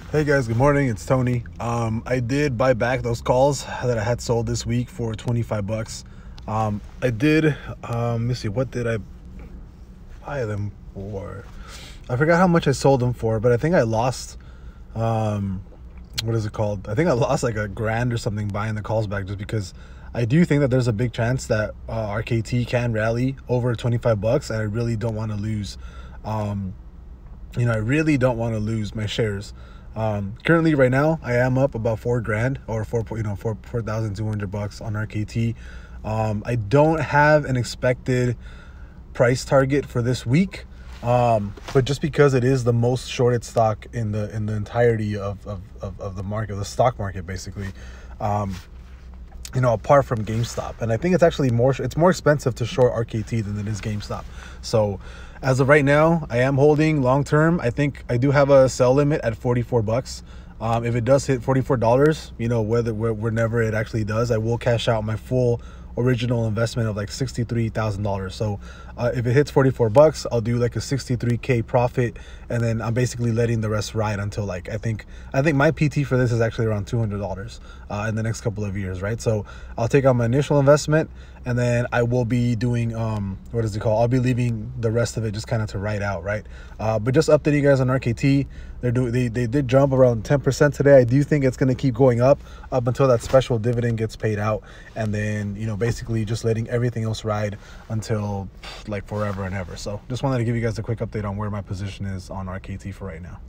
Hey guys, good morning. It's Tony. I did buy back those calls that I had sold this week for 25 bucks. I did, let me see, what did I buy them for? I forgot how much I sold them for, but I think I lost, what is it called? I think I lost like a grand or something buying the calls back, just because I do think that there's a big chance that RKT can rally over 25 bucks, and I really don't want to lose, I really don't want to lose my shares. Currently right now I am up about 4 grand or 4,200 bucks on RKT. I don't have an expected price target for this week. But just because it is the most shorted stock in the entirety of the market, the stock market, basically, apart from GameStop. And I think it's actually more expensive to short RKT than it is GameStop. So as of right now, I am holding long term. I think I do have a sell limit at 44 bucks. If it does hit $44, whenever it actually does, I will cash out my full original investment of like $63,000. So if it hits 44 bucks, I'll do like a 63K profit, and then I'm basically letting the rest ride until, like, I think my PT for this is actually around $200 in the next couple of years, right? So I'll take out my initial investment, and then I will be doing I'll be leaving the rest of it just kind of to ride out, right? But just updating you guys on RKT, they did jump around 10% today. I do think it's going to keep going up until that special dividend gets paid out, and then basically just letting everything else ride until like forever and ever. So just wanted to give you guys a quick update on where my position is on RKT for right now.